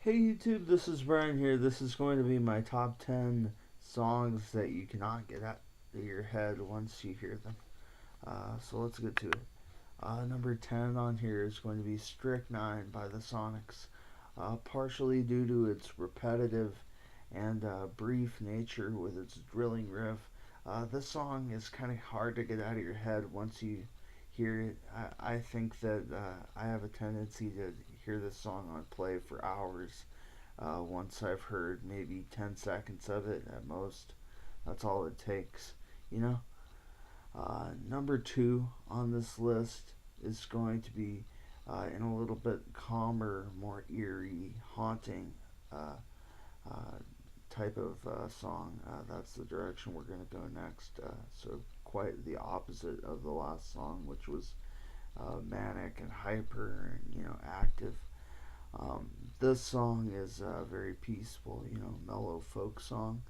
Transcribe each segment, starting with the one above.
Hey YouTube, this is Brian here. This is going to be my top 10 songs that you cannot get out of your head once you hear them. So let's get to it. Number 10 on here is going to be Strychnine by the Sonics. Partially due to its repetitive and brief nature with its drilling riff, this song is kind of hard to get out of your head once you hear it. I think that I have a tendency to hear this song on play for hours. Once I've heard maybe 10 seconds of it at most, that's all it takes, you know? Number two on this list is going to be in a little bit calmer, more eerie, haunting uh, uh, type of song. That's the direction we're going to go next. So, quite the opposite of the last song, which was manic and hyper and, active. Um, this song is very peaceful, mellow folk song.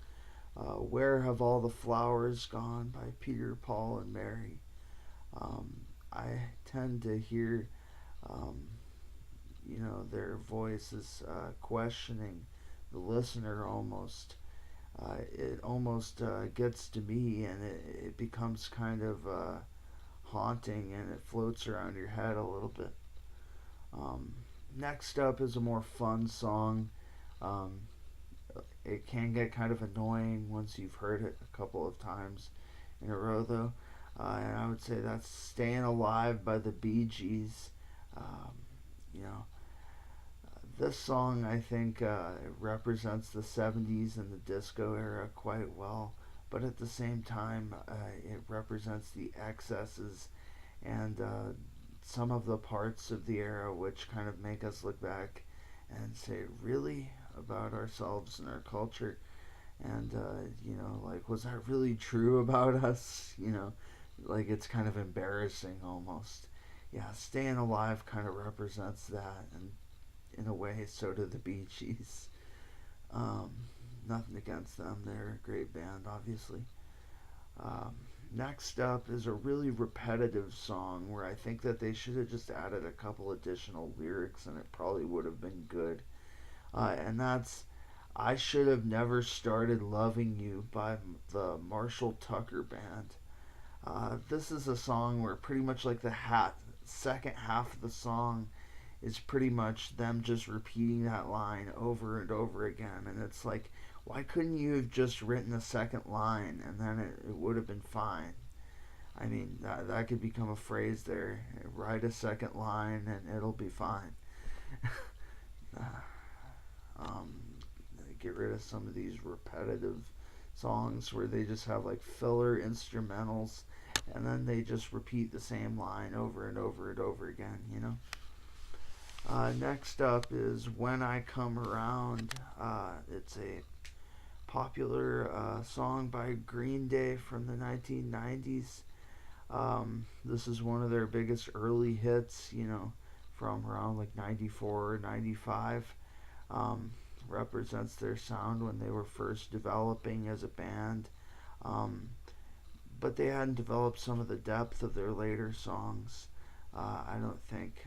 Where Have All the Flowers Gone by Peter, Paul, and Mary. I tend to hear, um, their voices questioning the listener almost. It almost gets to me and it becomes kind of haunting and it floats around your head a little bit. Um, Next up is a more fun song. Um, it can get kind of annoying once you've heard it a couple of times in a row, though. And I would say that's Staying Alive by the Bee Gees. Um, you know, this song I think represents the 70s and the disco era quite well, but at the same time, it represents the excesses and some of the parts of the era which kind of make us look back and say, really? About ourselves and our culture? And, like, was that really true about us? Like, it's kind of embarrassing almost. Yeah, Staying Alive kind of represents that, and in a way, so do the Bee Gees. Um, Nothing against them, they're a great band, obviously. Um, Next up is a really repetitive song where I think that they should have just added a couple additional lyrics and it probably would have been good. And that's I Should Have Never Started Loving You by the Marshall Tucker Band. This is a song where pretty much like the second half of the song is pretty much them just repeating that line over and over again. And it's like, why couldn't you have just written a second line and then it would have been fine? I mean, that could become a phrase there. Write a second line and it'll be fine. uh, um, get rid of some of these repetitive songs where they just have like filler instrumentals and then they just repeat the same line over and over and over again. Next up is When I Come Around. It's a popular song by Green Day from the 1990s. This is one of their biggest early hits, from around like 94 or 95. Um, Represents their sound when they were first developing as a band. Um, but they hadn't developed some of the depth of their later songs. I don't think.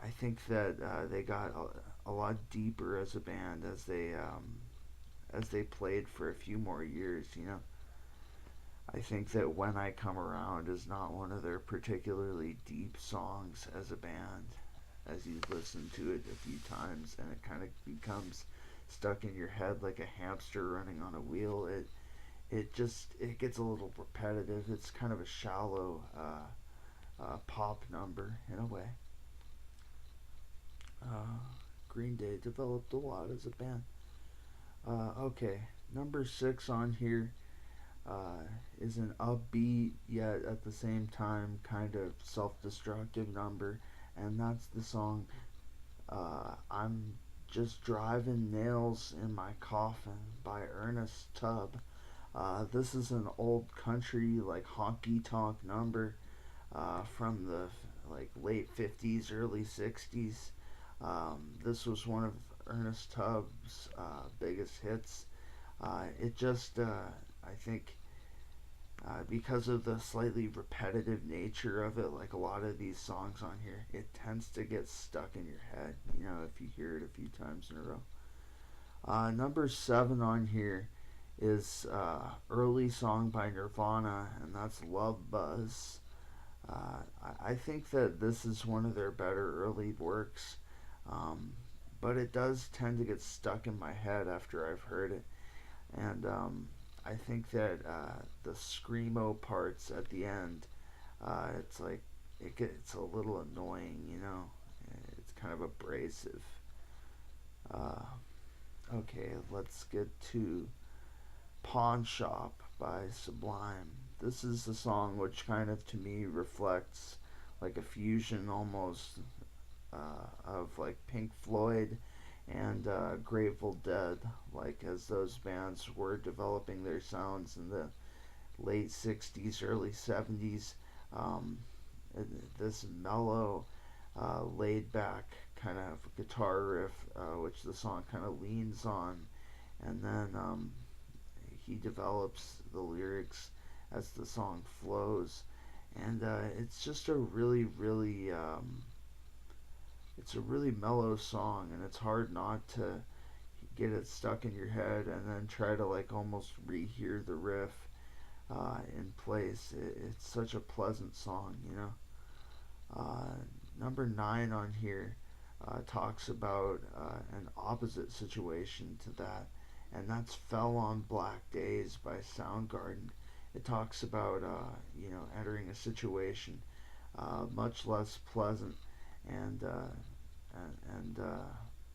I think that they got a lot deeper as a band as they played for a few more years. I think that When I Come Around is not one of their particularly deep songs as a band. As you listen to it a few times, and it kind of becomes stuck in your head like a hamster running on a wheel. It gets a little repetitive. It's kind of a shallow pop number in a way. Uh, Green Day developed a lot as a band. Okay, number six on here uh, is an upbeat yet at the same time kind of self-destructive number, and that's the song "I'm Just Driving Nails in My Coffin" by Ernest Tubb. This is an old country like honky tonk number from the like late 50s, early 60s. This was one of Ernest Tubb's biggest hits. It just, I think, because of the slightly repetitive nature of it, like a lot of these songs on here, it tends to get stuck in your head, if you hear it a few times in a row. Number 7 on here is early song by Nirvana, and that's Love Buzz. I think that this is one of their better early works, um, but it does tend to get stuck in my head after I've heard it. And I think that the screamo parts at the end, it's like it gets a little annoying. It's kind of abrasive. Uh, okay, let's get to Pawn Shop by Sublime. This is the song which kind of to me reflects like a fusion almost of like Pink Floyd and Grateful Dead, like as those bands were developing their sounds in the late 60s, early 70s. Um, this mellow, laid back kind of guitar riff, which the song kind of leans on, and then he develops the lyrics as the song flows, and it's just a it's a really mellow song, and it's hard not to get it stuck in your head and then try to like almost rehear the riff in place. It's such a pleasant song. Uh, Number 9 on here talks about an opposite situation to that, and that's Fell on Black Days by Soundgarden. It talks about, entering a situation much less pleasant and,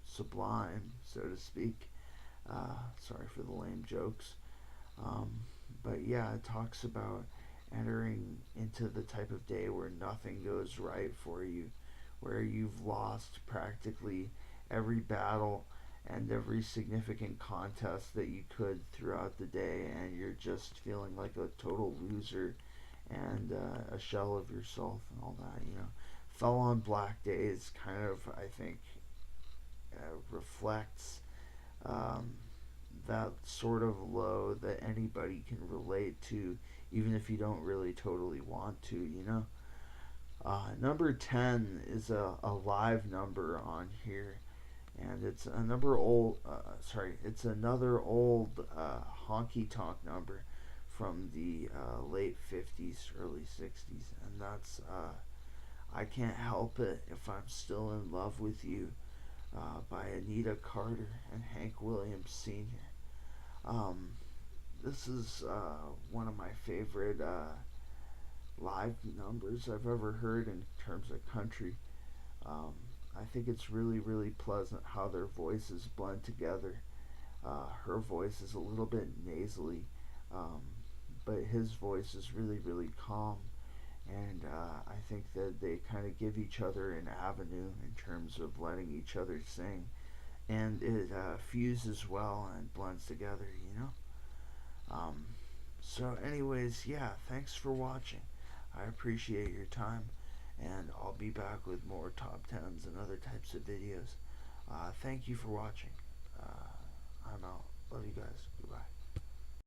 sublime, so to speak. Sorry for the lame jokes. Um, but yeah, it talks about entering into the type of day where nothing goes right for you, where you've lost practically every battle and every significant contest that you could throughout the day, and you're just feeling like a total loser and a shell of yourself and all that. Fell on Black Days kind of, I think, reflects um, that sort of low that anybody can relate to, even if you don't really totally want to. Number 10 is a live number on here, and it's a number old. It's another old honky tonk number from the late 50s, early 60s, and that's I Can't Help It If I'm Still in Love with You by Anita Carter and Hank Williams Sr. Um, this is one of my favorite live numbers I've ever heard in terms of country. Um, I think it's really, really pleasant how their voices blend together. Her voice is a little bit nasally, um, but his voice is really, really calm. And I think that they kind of give each other an avenue in terms of letting each other sing. And it fuses well and blends together. Um, anyways, yeah, thanks for watching. I appreciate your time, and I'll be back with more top 10s and other types of videos. Thank you for watching. I'm out. Love you guys. Goodbye.